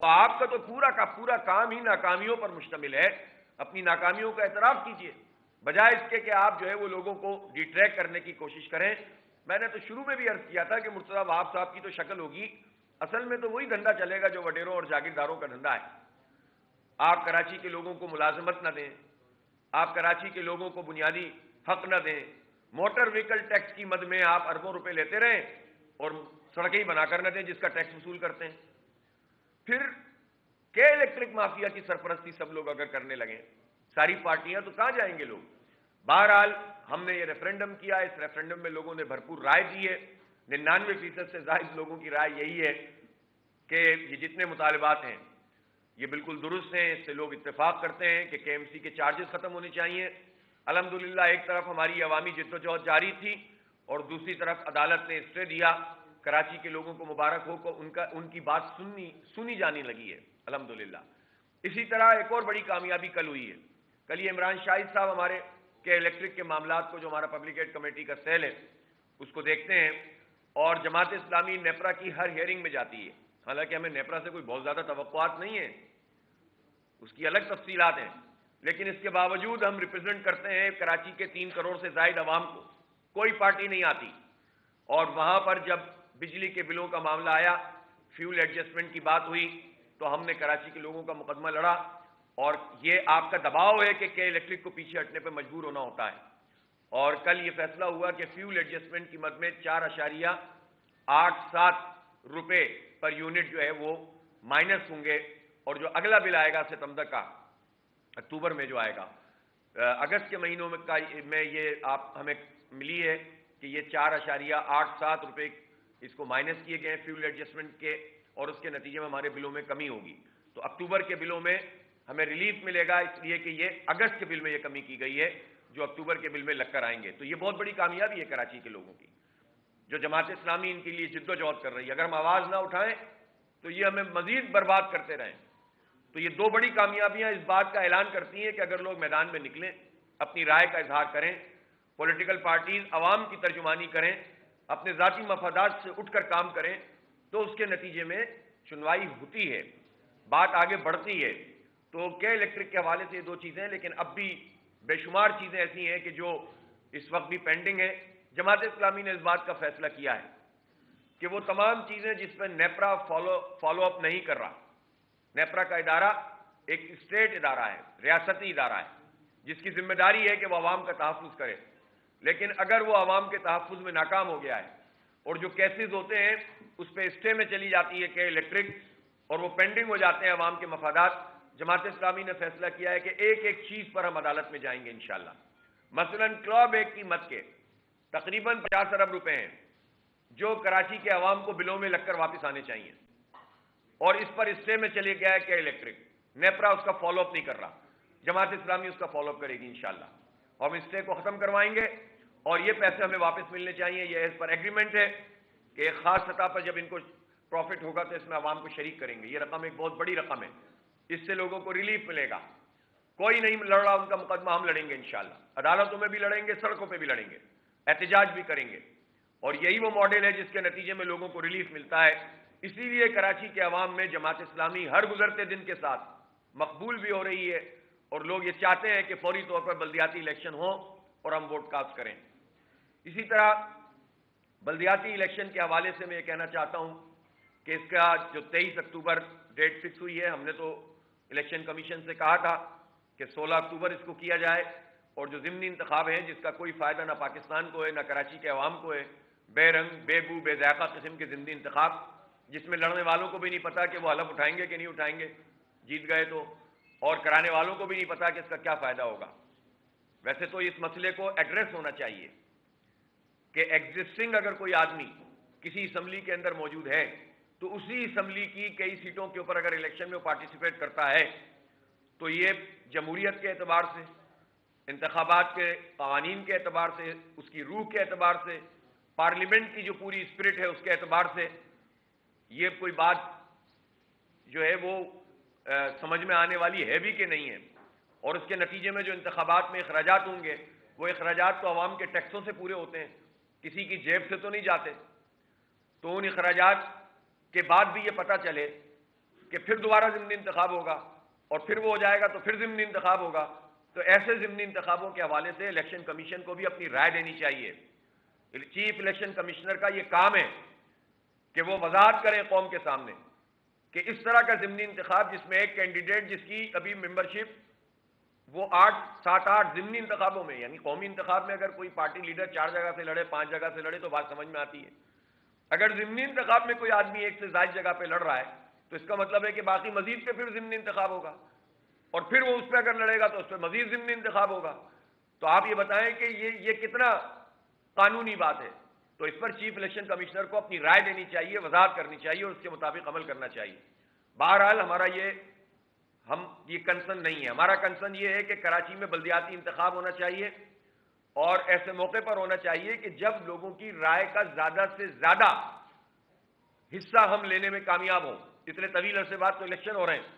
تو آپ کا تو پورا کا پورا کام ہی ناکامیوں پر مشتمل ہے. اپنی ناکامیوں کا اعتراف کیجئے بجائے اس کے کہ آپ جو ہے وہ لوگوں کو ڈیٹریکٹ کرنے کی کوشش کریں. میں نے تو شروع میں بھی عرض کیا تھا کہ مرتضی وہاب صاحب کی تو شکل ہوگی، اصل میں تو وہی دھندا چلے گا جو وڈیروں اور جاگیرداروں کا دھندا ہے. آپ کراچی کے لوگوں کو ملازمت نہ دیں، آپ کراچی کے لوگوں کو بنیادی حق نہ دیں، موٹر وہیکل ٹیکس کی مد میں آپ اربوں روپے لیتے رہیں اور سڑکیں ہی بنا کر نہ دیں جس کا ٹیکس وصول کرتے ہیں. پھر کہ الیکٹرک مافیا کی سرپرستی سب لوگ اگر کرنے لگیں، ساری پارٹیاں، تو کہاں جائیں گے لوگ؟ بہرحال ہم نے یہ ریفرینڈم کیا، اس ریفرینڈم میں لوگوں نے بھرپور رائے دی ہے. 99% سے زائد لوگوں کی رائے یہی ہے کہ یہ جتنے مطالبات ہیں یہ بالکل درست ہیں، اس سے لوگ اتفاق کرتے ہیں کہ KMC کے چارجز ختم ہونے چاہیے. الحمدللہ ایک طرف ہماری عوامی جدوجہد جاری تھی اور دوسری طرف عدالت نے اسٹے دیا. کراچی کے لوگوں کو مبارک ہو کہ ان کی بات سنی جانے لگی ہے الحمدللہ. اسی طرح ایک اور بڑی کامیابی کل ہوئی ہے. کل یہ عمران شاہد صاحب ہمارے کہ الیکٹرک کے معاملات کو، جو ہمارا پبلک ایڈ کمیٹی کا سیل ہے، اس کو دیکھتے ہیں اور جماعت اسلامی نیپرا کی ہر ہیئرنگ میں جاتی ہے. حالانکہ ہمیں نیپرا سے کوئی بہت زیادہ توقعات نہیں ہیں، اس کی الگ تفصیلات ہیں، لیکن اس کے باوجود ہم ریپرزینٹ کرتے ہیں کراچی کے 3 کروڑ سے زائد عوام کو. کوئی پارٹی نہیں آتی. اور وہاں پر جب بجلی کے بلوں کا معاملہ آیا، فیول ایڈجسٹمنٹ کی بات ہوئی، تو ہم نے کراچی کے لوگوں کا مقدمہ لڑا. اور یہ آپ کا دباؤ ہے کہ الیکٹرک کو پیچھے ہٹنے پہ مجبور ہونا ہوتا ہے. اور کل یہ فیصلہ ہوا کہ فیول ایڈجسٹمنٹ کی مد میں 4.87 روپے پر یونٹ جو ہے وہ مائنس ہوں گے. اور جو اگلا بل آئے گا ستمبر کا، اکتوبر میں جو آئے گا، اگست کے مہینوں میں یہ آپ ہمیں ملی ہے کہ یہ 4.87 روپے اس کو مائنس کیے گئے فیول ایڈجسٹمنٹ کے، اور اس کے نتیجے میں ہمارے بلوں میں کمی ہوگی. تو اکتوبر کے بلوں میں ہمیں ریلیف ملے گا، اس لیے کہ یہ اگست کے بل میں یہ کمی کی گئی ہے جو اکتوبر کے بل میں لگ کر آئیں گے. تو یہ بہت بڑی کامیابی ہے کراچی کے لوگوں کی، جو جماعت اسلامی ان کے لیے جد و جہد کر رہی ہے. اگر ہم آواز نہ اٹھائیں تو یہ ہمیں مزید برباد کرتے رہیں. تو یہ 2 بڑی کامیابیاں اس بات کا اعلان کرتی ہیں کہ اگر لوگ میدان میں نکلیں، اپنی رائے کا اظہار کریں، پولیٹیکل پارٹیز عوام کی ترجمانی کریں، اپنے ذاتی مفادات سے اٹھ کر کام کریں، تو اس کے نتیجے میں سنوائی ہوتی ہے، بات آگے بڑھتی ہے. تو کہ الیکٹرک کے حوالے سے یہ 2 چیزیں ہیں، لیکن اب بھی بے شمار چیزیں ایسی ہیں کہ جو اس وقت بھی پینڈنگ ہیں. جماعت اسلامی نے اس بات کا فیصلہ کیا ہے کہ وہ تمام چیزیں جس پہ نیپرا فالو اپ نہیں کر رہا. نیپرا کا ادارہ ایک اسٹیٹ ادارہ ہے، ریاستی ادارہ ہے، جس کی ذمہ داری ہے کہ وہ عوام کا تحفظ کرے. لیکن اگر وہ عوام کے تحفظ میں ناکام ہو گیا ہے اور جو کیسز ہوتے ہیں اس پہ اسٹے میں چلی جاتی ہے کہ الیکٹرک، اور وہ پینڈنگ ہو جاتے ہیں عوام کے مفادات، جماعت اسلامی نے فیصلہ کیا ہے کہ ایک ایک چیز پر ہم عدالت میں جائیں گے انشاءاللہ. مثلا کلاب ایک کی مت کے تقریباً 50 ارب روپے ہیں جو کراچی کے عوام کو بلوں میں لگ کر واپس آنے چاہیے، اور اس پر اسٹے میں چلے گیا ہے کہ الیکٹرک. نیپرا اس کا فالو اپ نہیں کر رہا، جماعت اسلامی اس کا فالو اپ کرے گی انشاءاللہ. ہم اسٹے کو ختم کروائیں گے اور یہ پیسے ہمیں واپس ملنے چاہیے. یہ اس پر ایگریمنٹ ہے کہ ایک خاص سطح پر جب ان کو پروفٹ ہوگا تو اس میں عوام کو شریک کریں گے. یہ رقم ایک بہت بڑی رقم ہے، اس سے لوگوں کو ریلیف ملے گا. کوئی نہیں لڑ رہا ان کا مقدمہ، ہم لڑیں گے انشاءاللہ. عدالتوں میں بھی لڑیں گے، سڑکوں پہ بھی لڑیں گے، احتجاج بھی کریں گے. اور یہی وہ ماڈل ہے جس کے نتیجے میں لوگوں کو ریلیف ملتا ہے. اسی لیے کراچی کے عوام میں جماعت اسلامی ہر گزرتے دن کے ساتھ مقبول بھی ہو رہی ہے، اور لوگ یہ چاہتے ہیں کہ فوری طور پر بلدیاتی الیکشن ہو اور ہم ووٹ کاسٹ کریں. اسی طرح بلدیاتی الیکشن کے حوالے سے میں یہ کہنا چاہتا ہوں کہ اس کا جو 23 اکتوبر ڈیٹ فکس ہوئی ہے، ہم نے تو الیکشن کمیشن سے کہا تھا کہ 16 اکتوبر اس کو کیا جائے. اور جو ضمنی انتخاب ہیں جس کا کوئی فائدہ نہ پاکستان کو ہے نہ کراچی کے عوام کو ہے، بے رنگ بے بو بے ذائقہ قسم کے ضمنی انتخاب جس میں لڑنے والوں کو بھی نہیں پتا کہ وہ حلف اٹھائیں گے کہ نہیں اٹھائیں گے جیت گئے تو، اور کرانے والوں کو بھی نہیں پتا کہ اس کا کیا فائدہ ہوگا. ویسے تو اس مسئلے کو ایڈریس ہونا چاہیے کہ ایگزسٹنگ اگر کوئی آدمی کسی اسمبلی کے اندر موجود ہے تو اسی اسمبلی کی کئی سیٹوں کے اوپر اگر الیکشن میں پارٹیسپیٹ کرتا ہے تو یہ جمہوریت کے اعتبار سے، انتخابات کے قوانین کے اعتبار سے، اس کی روح کے اعتبار سے، پارلیمنٹ کی جو پوری اسپرٹ ہے اس کے اعتبار سے یہ کوئی بات جو ہے وہ سمجھ میں آنے والی ہے بھی کہ نہیں ہے. اور اس کے نتیجے میں جو انتخابات میں اخراجات ہوں گے وہ اخراجات تو عوام کے ٹیکسوں سے پورے ہوتے ہیں، کسی کی جیب سے تو نہیں جاتے. تو ان اخراجات کے بعد بھی یہ پتہ چلے کہ پھر دوبارہ ضمنی انتخاب ہوگا اور پھر وہ ہو جائے گا تو پھر ضمنی انتخاب ہوگا. تو ایسے ضمنی انتخابوں کے حوالے سے الیکشن کمیشن کو بھی اپنی رائے دینی چاہیے. چیف الیکشن کمشنر کا یہ کام ہے کہ وہ وضاحت کریں قوم کے سامنے کہ اس طرح کا ضمنی انتخاب جس میں ایک کینڈیڈیٹ جس کی ابھی ممبرشپ وہ 7-8 ضمنی انتخابوں میں، یعنی قومی انتخاب میں اگر کوئی پارٹی لیڈر 4 جگہ سے لڑے 5 جگہ سے لڑے تو بات سمجھ میں آتی ہے. اگر ضمنی انتخاب میں کوئی آدمی ایک سے زائد جگہ پہ لڑ رہا ہے تو اس کا مطلب ہے کہ باقی مزید پہ پھر ضمنی انتخاب ہوگا اور پھر وہ اس پہ اگر لڑے گا تو اس پہ مزید ضمنی انتخاب ہوگا. تو آپ یہ بتائیں کہ یہ کتنا قانونی بات ہے. تو اس پر چیف الیکشن کمشنر کو اپنی رائے دینی چاہیے، وضاحت کرنی چاہیے اور اس کے مطابق عمل کرنا چاہیے. بہرحال ہمارا یہ کنسرن نہیں ہے. ہمارا کنسرن یہ ہے کہ کراچی میں بلدیاتی انتخاب ہونا چاہیے اور ایسے موقع پر ہونا چاہیے کہ جب لوگوں کی رائے کا زیادہ سے زیادہ حصہ ہم لینے میں کامیاب ہوں. اتنے طویل عرصے بعد تو الیکشن ہو رہے ہیں.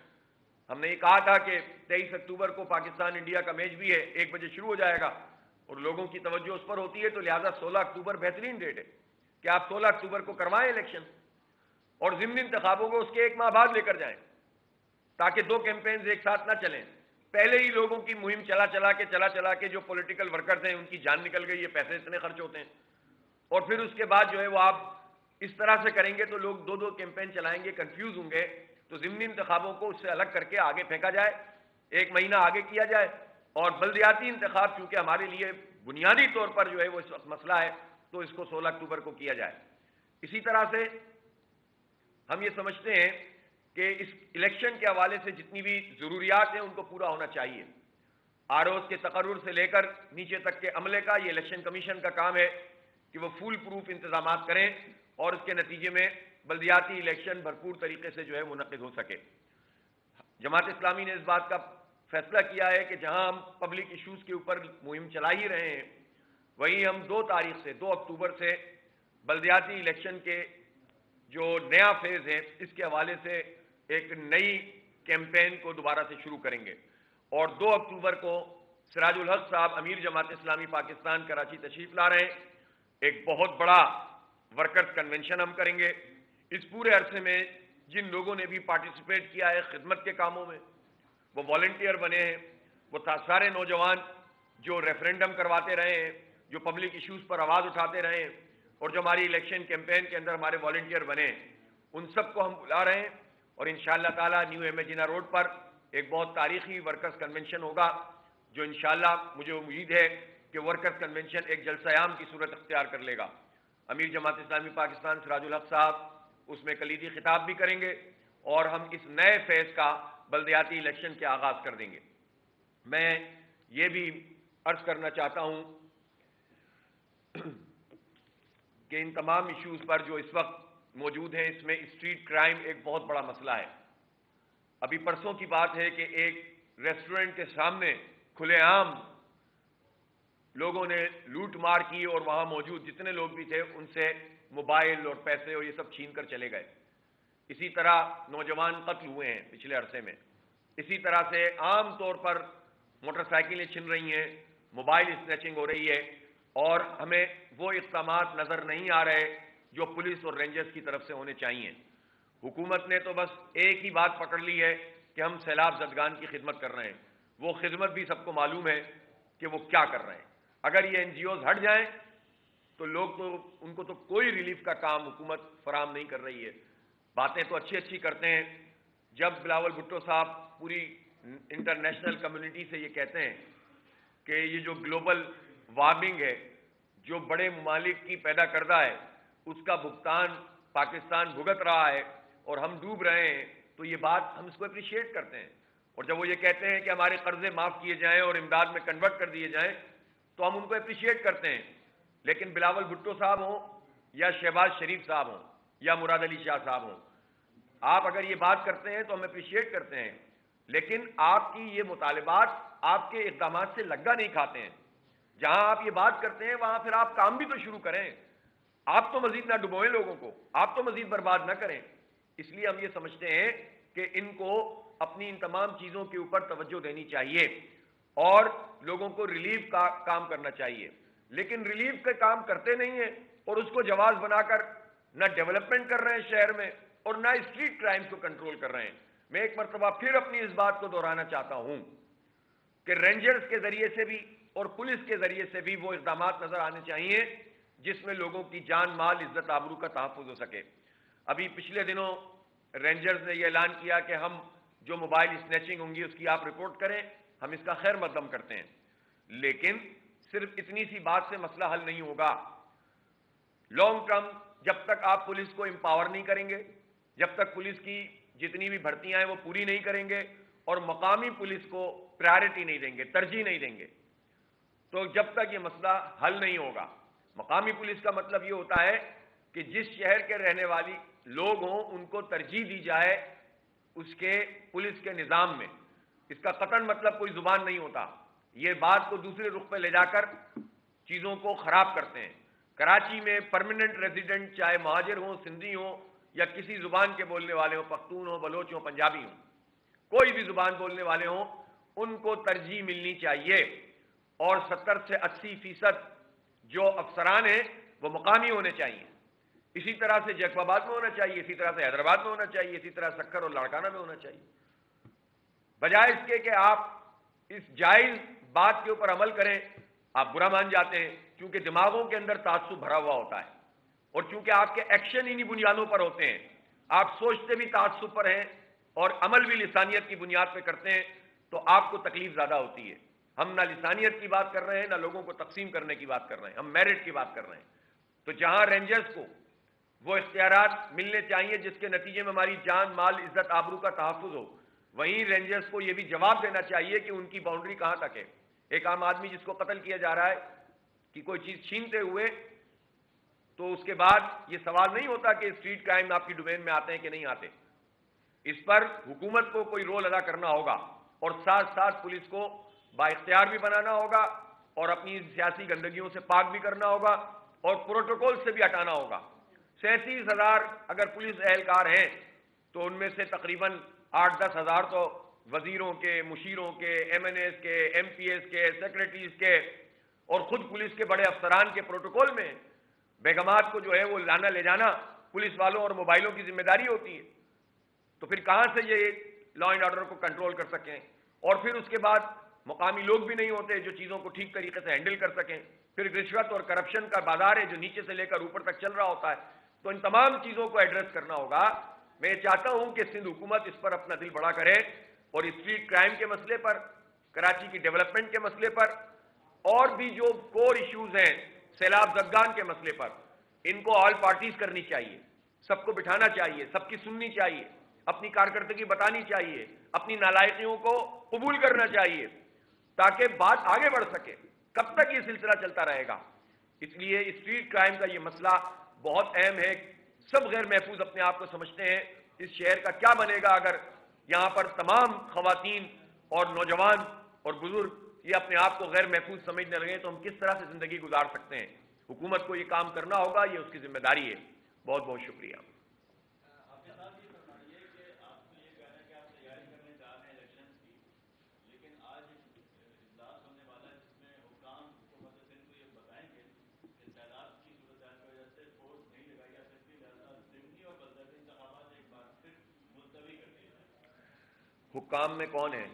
ہم نے یہ کہا تھا کہ 23 اکتوبر کو پاکستان انڈیا کا میچ بھی ہے، 1 بجے شروع ہو جائے گا اور لوگوں کی توجہ اس پر ہوتی ہے، تو لہٰذا 16 اکتوبر بہترین ڈیٹ ہے کہ آپ 16 اکتوبر کو کروائیں الیکشن اور ضمنی انتخابوں کو اس کے 1 ماہ بعد لے کر جائیں تاکہ 2 کیمپینز ایک ساتھ نہ چلیں. پہلے ہی لوگوں کی مہم چلا کے جو پولیٹیکل ورکرز ہیں ان کی جان نکل گئی، یہ پیسے اتنے خرچ ہوتے ہیں اور پھر اس کے بعد جو ہے وہ آپ اس طرح سے کریں گے تو لوگ 2 کیمپین چلائیں گے، کنفیوز ہوں گے. تو ضمنی انتخابوں کو اس سے الگ کر کے آگے پھینکا جائے، 1 مہینہ آگے کیا جائے اور بلدیاتی انتخاب چونکہ ہمارے لیے بنیادی طور پر جو ہے وہ اس وقت مسئلہ ہے تو اس کو 16 اکتوبر کو کیا جائے. اسی طرح سے ہم یہ سمجھتے ہیں کہ اس الیکشن کے حوالے سے جتنی بھی ضروریات ہیں ان کو پورا ہونا چاہیے. ROs کے تقرر سے لے کر نیچے تک کے عملے کا یہ الیکشن کمیشن کا کام ہے کہ وہ فول پروف انتظامات کریں اور اس کے نتیجے میں بلدیاتی الیکشن بھرپور طریقے سے جو ہے منعقد ہو سکے. جماعت اسلامی نے اس بات کا فیصلہ کیا ہے کہ جہاں ہم پبلک ایشوز کے اوپر مہم چلا ہی رہے ہیں وہیں ہم 2 اکتوبر سے بلدیاتی الیکشن کے جو نیا فیز ہے اس کے حوالے سے ایک نئی کیمپین کو دوبارہ سے شروع کریں گے اور 2 اکتوبر کو سراج الحق صاحب امیر جماعت اسلامی پاکستان کراچی تشریف لا رہے ہیں. ایک بہت بڑا ورکرز کنونشن ہم کریں گے. اس پورے عرصے میں جن لوگوں نے بھی پارٹیسپیٹ کیا ہے خدمت کے کاموں میں، وہ والنٹیئر بنے ہیں، وہ سارے نوجوان جو ریفرینڈم کرواتے رہے ہیں، جو پبلک ایشوز پر آواز اٹھاتے رہے ہیں اور جو ہماری الیکشن کیمپین کے اندر ہمارے والنٹیئر بنے ہیں، ان سب کو ہم بلا رہے ہیں اور انشاءاللہ تعالی نیو امیجینا روڈ پر ایک بہت تاریخی ورکرز کنونشن ہوگا جو انشاءاللہ مجھے امید ہے کہ ورکرز کنونشن ایک جلسہ عام کی صورت اختیار کر لے گا. امیر جماعت اسلامی پاکستان سراج الحق صاحب اس میں کلیدی خطاب بھی کریں گے اور ہم اس نئے فیز کا بلدیاتی الیکشن کے آغاز کر دیں گے. میں یہ بھی عرض کرنا چاہتا ہوں کہ ان تمام ایشوز پر جو اس وقت موجود ہیں اس میں اسٹریٹ کرائم ایک بہت بڑا مسئلہ ہے. ابھی پرسوں کی بات ہے کہ ایک ریسٹورنٹ کے سامنے کھلے عام لوگوں نے لوٹ مار کی اور وہاں موجود جتنے لوگ بھی تھے ان سے موبائل اور پیسے اور یہ سب چھین کر چلے گئے. اسی طرح نوجوان قتل ہوئے ہیں پچھلے عرصے میں. اسی طرح سے عام طور پر موٹر سائیکلیں چھن رہی ہیں، موبائل اسنیچنگ ہو رہی ہے اور ہمیں وہ اقدامات نظر نہیں آ رہے جو پولیس اور رینجرز کی طرف سے ہونے چاہیے. حکومت نے تو بس ایک ہی بات پکڑ لی ہے کہ ہم سیلاب زدگان کی خدمت کر رہے ہیں. وہ خدمت بھی سب کو معلوم ہے کہ وہ کیا کر رہے ہیں. اگر یہ NGOs ہٹ جائیں تو ان کو تو کوئی ریلیف کا کام حکومت فراہم نہیں کر رہی ہے. باتیں تو اچھی کرتے ہیں. جب بلاول بھٹو صاحب پوری انٹرنیشنل کمیونٹی سے یہ کہتے ہیں کہ یہ جو گلوبل وارمنگ ہے جو بڑے ممالک کی پیدا کردہ ہے اس کا بھگتان پاکستان بھگت رہا ہے اور ہم ڈوب رہے ہیں، تو یہ بات ہم اس کو اپریشیٹ کرتے ہیں. اور جب وہ یہ کہتے ہیں کہ ہمارے قرضے معاف کیے جائیں اور امداد میں کنورٹ کر دیے جائیں تو ہم ان کو اپریشیٹ کرتے ہیں. لیکن بلاول بھٹو صاحب ہوں یا شہباز شریف صاحب ہوں یا مراد علی شاہ صاحب ہوں، آپ اگر یہ بات کرتے ہیں تو ہم اپریشیٹ کرتے ہیں، لیکن آپ کی یہ مطالبات آپ کے اقدامات سے لگا نہیں کھاتے ہیں. جہاں آپ یہ بات کرتے ہیں وہاں پھر آپ کام بھی تو شروع کریں. آپ تو مزید نہ ڈبوئیں لوگوں کو، آپ تو مزید برباد نہ کریں. اس لیے ہم یہ سمجھتے ہیں کہ ان کو اپنی ان تمام چیزوں کے اوپر توجہ دینی چاہیے اور لوگوں کو ریلیف کا کام کرنا چاہیے. لیکن ریلیف کا کام کرتے نہیں ہیں اور اس کو جواز بنا کر نہ ڈیولپمنٹ کر رہے ہیں شہر میں اور نہ اسٹریٹ کرائمز کو کنٹرول کر رہے ہیں۔ میں ایک مرتبہ پھر اپنی اس بات کو دہرانا چاہتا ہوں کہ رینجرز کے ذریعے سے بھی اور پولیس کے ذریعے سے بھی وہ اقدامات نظر آنے چاہیے جس میں لوگوں کی جان مال عزت آبرو کا تحفظ ہو سکے۔ ابھی پچھلے دنوں رینجرز نے یہ اعلان کیا کہ ہم جو موبائل اسنیچنگ ہوں گی اس کی آپ رپورٹ کریں، ہم اس کا خیر مقدم کرتے ہیں، لیکن صرف اتنی سی بات سے مسئلہ حل نہیں ہوگا۔ لانگ ٹرم جب تک آپ پولیس کو امپاور نہیں کریں گے، جب تک پولیس کی جتنی بھی بھرتیاں ہیں وہ پوری نہیں کریں گے اور مقامی پولیس کو پرائرٹی نہیں دیں گے، ترجیح نہیں دیں گے، تو جب تک یہ مسئلہ حل نہیں ہوگا۔ مقامی پولیس کا مطلب یہ ہوتا ہے کہ جس شہر کے رہنے والی لوگ ہوں ان کو ترجیح دی جائے اس کے پولیس کے نظام میں۔ اس کا قطعاً مطلب کوئی زبان نہیں ہوتا، یہ بات کو دوسرے رخ پہ لے جا کر چیزوں کو خراب کرتے ہیں۔ کراچی میں پرماننٹ ریزیڈنٹ چاہے مہاجر ہوں، سندھی ہوں یا کسی زبان کے بولنے والے ہوں، پختون ہوں، بلوچ ہوں، پنجابی ہوں، کوئی بھی زبان بولنے والے ہوں، ان کو ترجیح ملنی چاہیے، اور 70 سے 80% جو افسران ہیں وہ مقامی ہونے چاہیے۔ اسی طرح سے جیکب آباد میں ہونا چاہیے، اسی طرح سے حیدرآباد میں ہونا چاہیے، اسی طرح سکھر اور لاڑکانہ میں ہونا چاہیے، بجائے اس کے کہ آپ اس جائز بات کے اوپر عمل کریں۔ آپ برا مان جاتے ہیں کیونکہ دماغوں کے اندر تعصب بھرا ہوا ہوتا ہے، اور چونکہ آپ کے ایکشن انہی بنیادوں پر ہوتے ہیں، آپ سوچتے بھی تعصب پر ہیں اور عمل بھی لسانیت کی بنیاد پہ کرتے ہیں، تو آپ کو تکلیف زیادہ ہوتی ہے۔ ہم نہ لسانیت کی بات کر رہے ہیں، نہ لوگوں کو تقسیم کرنے کی بات کر رہے ہیں، ہم میرٹ کی بات کر رہے ہیں۔ تو جہاں رینجرز کو وہ اختیارات ملنے چاہیے جس کے نتیجے میں ہماری جان مال عزت آبرو کا تحفظ ہو، وہیں رینجرز کو یہ بھی جواب دینا چاہیے کہ ان کی باؤنڈری کہاں تک ہے۔ ایک عام آدمی جس کو قتل کیا جا رہا ہے کہ کوئی چیز چھینتے ہوئے، تو اس کے بعد یہ سوال نہیں ہوتا کہ اسٹریٹ کرائم آپ کی ڈومین میں آتے ہیں کہ نہیں آتے۔ اس پر حکومت کو کوئی رول ادا کرنا ہوگا اور ساتھ ساتھ پولیس کو با اختیار بھی بنانا ہوگا اور اپنی سیاسی گندگیوں سے پاک بھی کرنا ہوگا اور پروٹوکول سے بھی ہٹانا ہوگا۔ 37,000 اگر پولیس اہلکار ہیں تو ان میں سے تقریباً 8-10 ہزار تو وزیروں کے، مشیروں کے، ایم این ایز کے، ایم پی ایز کے، سیکریٹریز کے اور خود پولیس کے بڑے افسران کے پروٹوکول میں بیگمات کو جو ہے وہ لانا لے جانا پولیس والوں اور موبائلوں کی ذمہ داری ہوتی ہے۔ تو پھر کہاں سے یہ لا اینڈ آرڈر کو کنٹرول کر سکیں؟ اور پھر اس کے بعد مقامی لوگ بھی نہیں ہوتے جو چیزوں کو ٹھیک طریقے سے ہینڈل کر سکیں۔ پھر رشوت اور کرپشن کا بازار ہے جو نیچے سے لے کر اوپر تک چل رہا ہوتا ہے۔ تو ان تمام چیزوں کو ایڈریس کرنا ہوگا۔ میں چاہتا ہوں کہ سندھ حکومت اس پر اپنا دل بڑا کرے اور اسٹریٹ کرائم کے مسئلے پر، کراچی کی ڈیولپمنٹ کے مسئلے پر اور بھی جو کور ایشوز ہیں سیلاب زدگان کے مسئلے پر، ان کو آل پارٹیز کرنی چاہیے، سب کو بٹھانا چاہیے، سب کی سننی چاہیے، اپنی کارکردگی بتانی چاہیے، اپنی نالائقیوں کو قبول کرنا چاہیے تاکہ بات آگے بڑھ سکے۔ کب تک یہ سلسلہ چلتا رہے گا؟ اس لیے اسٹریٹ کرائم کا یہ مسئلہ بہت اہم ہے۔ سب غیر محفوظ اپنے آپ کو سمجھتے ہیں۔ اس شہر کا کیا بنے گا اگر یہاں پر تمام خواتین اور نوجوان اور بزرگ یہ اپنے آپ کو غیر محفوظ سمجھنے لگے تو ہم کس طرح سے زندگی گزار سکتے ہیں؟ حکومت کو یہ کام کرنا ہوگا، یہ اس کی ذمہ داری ہے۔ بہت بہت شکریہ۔ حکام میں کون ہے؟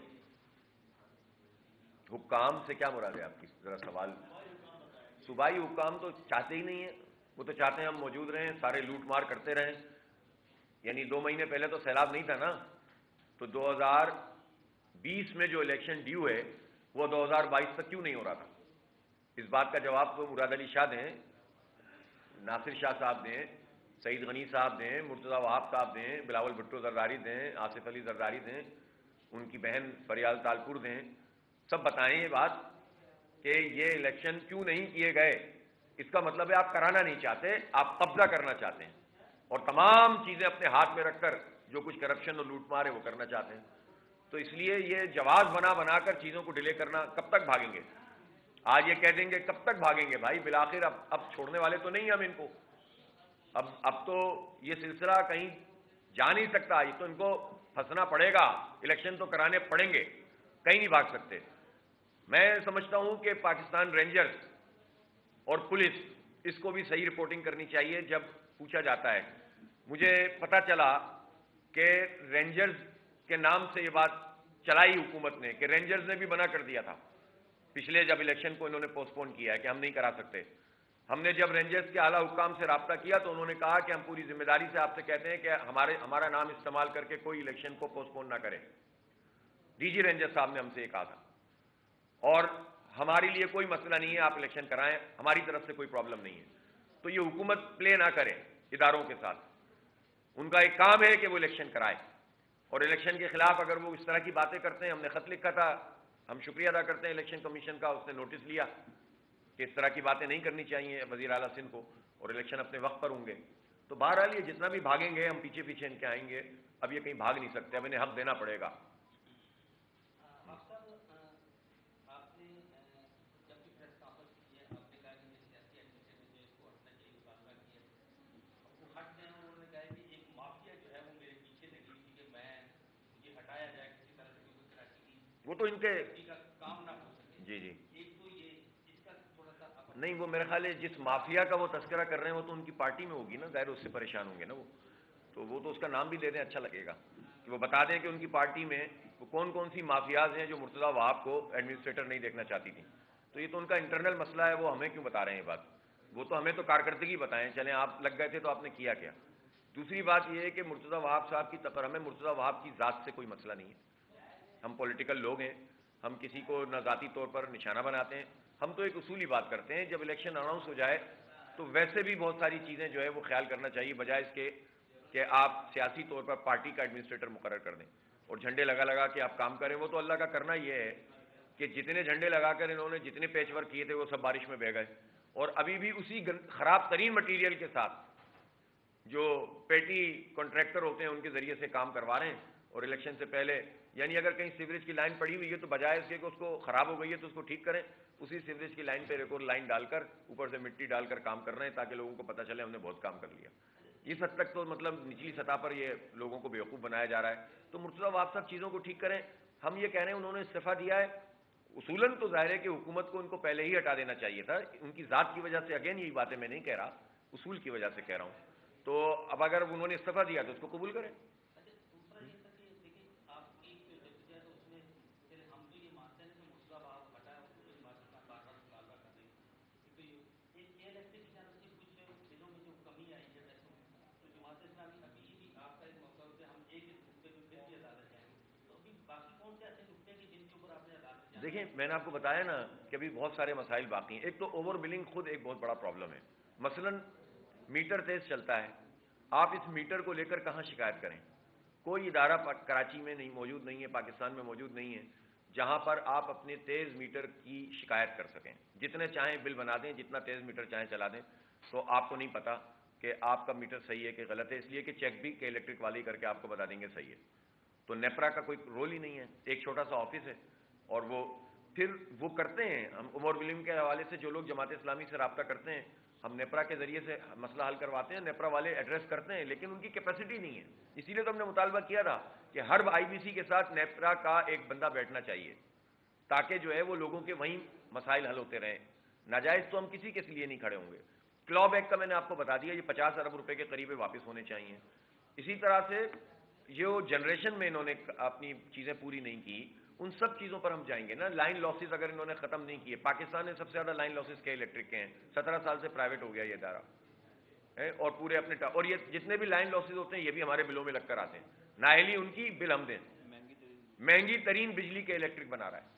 حکام سے کیا مراد ہے آپ کی؟ ذرا سوال۔ صوبائی حکام تو چاہتے ہی نہیں ہیں، وہ تو چاہتے ہیں ہم موجود رہیں، سارے لوٹ مار کرتے رہیں۔ یعنی 2 مہینے پہلے تو سیلاب نہیں تھا نا، تو 2020 میں جو الیکشن ڈیو ہے وہ 2022 تک کیوں نہیں ہو رہا تھا؟ اس بات کا جواب تو مراد علی شاہ دیں، ناصر شاہ صاحب دیں، سعید غنی صاحب دیں، مرتضیٰ وہاب صاحب دیں، بلاول بھٹو زرداری دیں، آصف علی زرداری دیں، ان کی بہن فریال تالپور دیں، سب بتائیں یہ بات کہ یہ الیکشن کیوں نہیں کیے گئے۔ اس کا مطلب ہے آپ کرانا نہیں چاہتے، آپ قبضہ کرنا چاہتے ہیں اور تمام چیزیں اپنے ہاتھ میں رکھ کر جو کچھ کرپشن اور لوٹ مار ہے وہ کرنا چاہتے ہیں۔ تو اس لیے یہ جواز بنا کر چیزوں کو ڈیلے کرنا، کب تک بھاگیں گے؟ آج یہ کہہ دیں گے کب تک بھاگیں گے بھائی؟ بالآخر اب چھوڑنے والے تو نہیں ہم ان کو، اب تو یہ سلسلہ کہیں جا نہیں سکتا، یہ تو ان کو پھنسنا پڑے گا، الیکشن تو کرانے پڑیں گے، کہیں نہیں بھاگ سکتے۔ میں سمجھتا ہوں کہ پاکستان رینجرز اور پولیس اس کو بھی صحیح رپورٹنگ کرنی چاہیے۔ جب پوچھا جاتا ہے مجھے پتہ چلا کہ رینجرز کے نام سے یہ بات چلائی حکومت نے کہ رینجرز نے بھی منع کر دیا تھا پچھلے جب الیکشن کو انہوں نے پوسٹ پون کیا ہے کہ ہم نہیں کرا سکتے. ہم نے جب رینجرز کے اعلیٰ حکام سے رابطہ کیا تو انہوں نے کہا کہ ہم پوری ذمہ داری سے آپ سے کہتے ہیں کہ ہمارا نام استعمال کر کے کوئی الیکشن کو پوسٹ پون نہ کرے. ڈی جی رینجر صاحب نے ہم سے یہ کہا تھا. اور ہمارے لیے کوئی مسئلہ نہیں ہے، آپ الیکشن کرائیں، ہماری طرف سے کوئی پرابلم نہیں ہے. تو یہ حکومت پلے نہ کرے اداروں کے ساتھ. ان کا ایک کام ہے کہ وہ الیکشن کرائے، اور الیکشن کے خلاف اگر وہ اس طرح کی باتیں کرتے ہیں، ہم نے خط لکھا تھا، ہم شکریہ ادا کرتے ہیں الیکشن کمیشن کا، اس نے نوٹس لیا کہ اس طرح کی باتیں نہیں کرنی چاہیے وزیر اعلیٰ سندھ کو، اور الیکشن اپنے وقت پر ہوں گے. تو بہرحال یہ جتنا بھی بھاگیں گے ہم پیچھے پیچھے ان کے آئیں گے. اب یہ کہیں بھاگ نہیں سکتے، اب انہیں حق دینا پڑے گا. وہ تو ان کے جی جی نہیں، وہ میرے خیال ہے جس مافیا کا وہ تذکرہ کر رہے ہیں وہ تو ان کی پارٹی میں ہوگی نا، ظاہر اس سے پریشان ہوں گے نا وہ تو اس کا نام بھی دے دیں، اچھا لگے گا کہ وہ بتا دیں کہ ان کی پارٹی میں وہ کون کون سی مافیاز ہیں جو مرتضیٰ وہاب کو ایڈمنسٹریٹر نہیں دیکھنا چاہتی تھیں. تو یہ تو ان کا انٹرنل مسئلہ ہے، وہ ہمیں کیوں بتا رہے ہیں یہ بات؟ وہ تو ہمیں تو کارکردگی بتائیں، چلیں آپ لگ گئے تھے تو آپ نے کیا کیا. دوسری بات یہ ہے کہ مرتضیٰ وہاب صاحب کی تقرر ہمیں مرتضیٰ وہاب کی ذات سے کوئی مسئلہ نہیں ہے. ہم پولیٹیکل لوگ ہیں، ہم کسی کو نہ ذاتی طور پر نشانہ بناتے ہیں. ہم تو ایک اصولی بات کرتے ہیں، جب الیکشن اناؤنس ہو جائے تو ویسے بھی بہت ساری چیزیں جو ہے وہ خیال کرنا چاہیے، بجائے اس کے کہ آپ سیاسی طور پر پارٹی کا ایڈمنسٹریٹر مقرر کر دیں اور جھنڈے لگا لگا کے آپ کام کریں. وہ تو اللہ کا کرنا یہ ہے کہ جتنے جھنڈے لگا کر انہوں نے جتنے پیچ ورک کیے تھے وہ سب بارش میں بہہ گئے، اور ابھی بھی اسی خراب ترین مٹیریل کے ساتھ جو پیٹی کانٹریکٹر ہوتے ہیں ان کے ذریعے سے کام کروا رہے ہیں. اور الیکشن سے پہلے یعنی اگر کہیں سیوریج کی لائن پڑی ہوئی ہے تو بجائے اس کے کہ اس کو خراب ہو گئی ہے تو اس کو ٹھیک کریں، اسی سیوریج کی لائن پہ ایک اور لائن ڈال کر اوپر سے مٹی ڈال کر کام کر رہے ہیں تاکہ لوگوں کو پتہ چلے ہم نے بہت کام کر لیا. اس حد تک تو مطلب نچلی سطح پر یہ لوگوں کو بیوقوف بنایا جا رہا ہے. تو مرتضیٰ وہاب صاحب چیزوں کو ٹھیک کریں. ہم یہ کہہ رہے ہیں انہوں نے استعفیٰ دیا ہے، اصولاً تو ظاہر ہے کہ حکومت کو ان کو پہلے ہی ہٹا دینا چاہیے تھا. ان کی ذات کی وجہ سے اگین یہی باتیں میں نہیں کہہ رہا، اصول کی وجہ سے کہہ رہا ہوں. تو اب اگر انہوں نے استعفیٰ دیا تو اس کو قبول کریں. دیکھیں میں نے آپ کو بتایا نا کہ ابھی بہت سارے مسائل باقی ہیں. ایک تو اوور بلنگ خود ایک بہت بڑا پرابلم ہے. مثلاً میٹر تیز چلتا ہے، آپ اس میٹر کو لے کر کہاں شکایت کریں؟ کوئی ادارہ کراچی میں نہیں موجود نہیں ہے، پاکستان میں موجود نہیں ہے جہاں پر آپ اپنے تیز میٹر کی شکایت کر سکیں. جتنے چاہیں بل بنا دیں، جتنا تیز میٹر چاہیں چلا دیں، تو آپ کو نہیں پتا کہ آپ کا میٹر صحیح ہے کہ غلط ہے، اس لیے کہ چیک بھی کہ الیکٹرک والے کر کے آپ کو بتا دیں گے صحیح ہے. تو نیپرا کا کوئی رول ہی نہیں ہے، ایک چھوٹا سا آفس ہے، اور وہ پھر وہ کرتے ہیں. ہم عمر ولیم کے حوالے سے جو لوگ جماعت اسلامی سے رابطہ کرتے ہیں، ہم نیپرا کے ذریعے سے مسئلہ حل کرواتے ہیں، نیپرا والے ایڈریس کرتے ہیں، لیکن ان کی کیپیسٹی نہیں ہے. اسی لیے تو ہم نے مطالبہ کیا تھا کہ ہر آئی بی سی کے ساتھ نیپرا کا ایک بندہ بیٹھنا چاہیے تاکہ جو ہے وہ لوگوں کے وہیں مسائل حل ہوتے رہیں. ناجائز تو ہم کسی کے لیے نہیں کھڑے ہوں گے. کلو بیک کا میں نے آپ کو بتا دیا، یہ 50 ارب روپے کے قریب واپس ہونے چاہیے. اسی طرح سے جو جنریشن میں انہوں نے اپنی چیزیں پوری نہیں کی، ان سب چیزوں پر ہم جائیں گے نا. لائن لاسز اگر انہوں نے ختم نہیں کیے، پاکستان میں سب سے زیادہ لائن لاسز کے الیکٹرک کے ہیں، 17 سال سے پرائیویٹ ہو گیا یہ ادارہ ہے، اور پورے اپنے اور یہ جتنے بھی لائن لاسز ہوتے ہیں یہ بھی ہمارے بلوں میں لگ کر آتے ہیں. نااہلی ان کی بل ہم دیں. مہنگی ترین بجلی کے الیکٹرک بنا رہا ہے.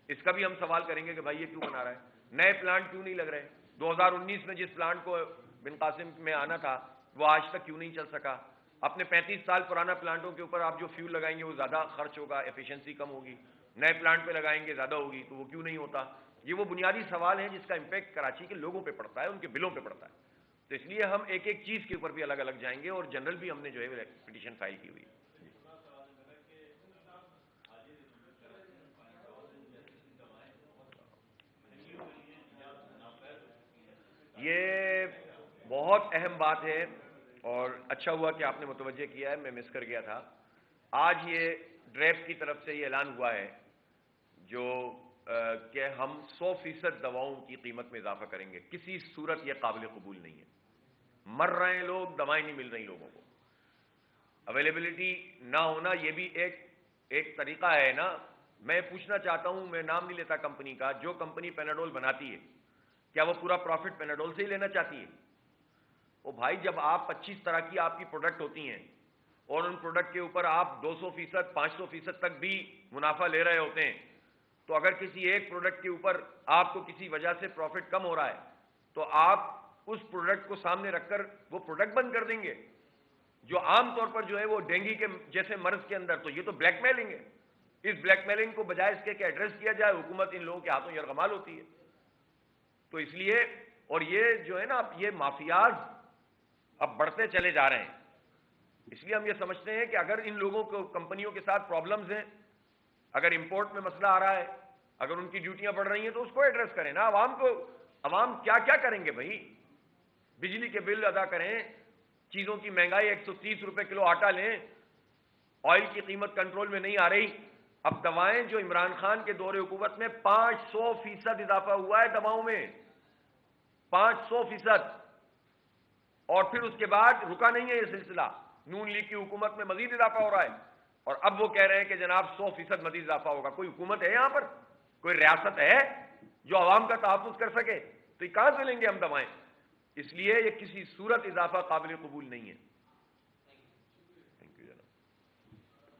اس کا بھی ہم سوال کریں گے کہ بھائی یہ کیوں بنا رہا ہے؟ نئے پلانٹ کیوں نہیں لگ رہے؟ 2019 میں جس پلانٹ کو بن قاسم میں آنا تھا وہ آج تک کیوں نہیں چل سکا؟ اپنے 35 سال پرانا پلانٹوں کے اوپر آپ جو فیول لگائیں گے وہ زیادہ خرچ ہوگا، ایفیشنسی کم ہوگی. نئے پلانٹ پہ لگائیں گے زیادہ ہوگی، تو وہ کیوں نہیں ہوتا؟ یہ وہ بنیادی سوال ہیں جس کا امپیکٹ کراچی کے لوگوں پہ پڑتا ہے، ان کے بلوں پہ پڑتا ہے. تو اس لیے ہم ایک ایک چیز کے اوپر بھی الگ الگ جائیں گے، اور جنرل بھی ہم نے جو ہے پٹیشن فائل کی ہوئی ہے. یہ بہت اہم بات ہے اور اچھا ہوا کہ آپ نے متوجہ کیا ہے، میں مس کر گیا تھا. آج یہ ڈریپ کی طرف سے یہ اعلان ہوا ہے جو کہ ہم 100% دواؤں کی قیمت میں اضافہ کریں گے. کسی صورت یہ قابل قبول نہیں ہے. مر رہے ہیں لوگ، دوائیں نہیں مل رہی لوگوں کو. اویلیبلٹی نہ ہونا یہ بھی ایک طریقہ ہے نا. میں پوچھنا چاہتا ہوں، میں نام نہیں لیتا کمپنی کا، جو کمپنی پیناڈول بناتی ہے کیا وہ پورا پروفٹ پیناڈول سے ہی لینا چاہتی ہے؟ وہ بھائی جب آپ 25 طرح کی آپ کی پروڈکٹ ہوتی ہیں اور ان پروڈکٹ کے اوپر آپ 200%، 500% تک بھی منافع لے رہے ہوتے ہیں، تو اگر کسی ایک پروڈکٹ کے اوپر آپ کو کسی وجہ سے پروفٹ کم ہو رہا ہے تو آپ اس پروڈکٹ کو سامنے رکھ کر وہ پروڈکٹ بند کر دیں گے، جو عام طور پر جو ہے وہ ڈینگی کے جیسے مرض کے اندر. تو یہ تو بلیک میلنگ ہے. اس بلیک میلنگ کو بجائے اس کے کہ ایڈریس کیا جائے، حکومت ان لوگوں کے ہاتھوں یرغمال ہوتی ہے. تو اس لیے، اور یہ جو ہے نا اب یہ مافیاز اب بڑھتے چلے جا رہے ہیں. اس لیے ہم یہ سمجھتے ہیں کہ اگر ان لوگوں کو کمپنیوں کے ساتھ پرابلمز ہیں، اگر امپورٹ میں مسئلہ آ رہا ہے، اگر ان کی ڈیوٹیاں بڑھ رہی ہیں تو اس کو ایڈریس کریں نا. عوام کیا کیا کریں گے بھائی؟ بجلی کے بل ادا کریں، چیزوں کی مہنگائی 130 روپے کلو آٹا لیں، آئل کی قیمت کنٹرول میں نہیں آ رہی. اب دوائیں جو عمران خان کے دور حکومت میں 500% اضافہ ہوا ہے دواؤں میں، 500%. اور پھر اس کے بعد رکا نہیں ہے یہ سلسلہ، نون لیگ کی حکومت میں مزید اضافہ ہو رہا ہے، اور اب وہ کہہ رہے ہیں کہ جناب 100% مزید اضافہ ہوگا. کوئی حکومت ہے یہاں پر؟ کوئی ریاست ہے جو عوام کا تحفظ کر سکے؟ تو یہ کہاں سے لیں گے ہم دوائیں؟ اس لیے یہ کسی صورت اضافہ قابل قبول نہیں ہے.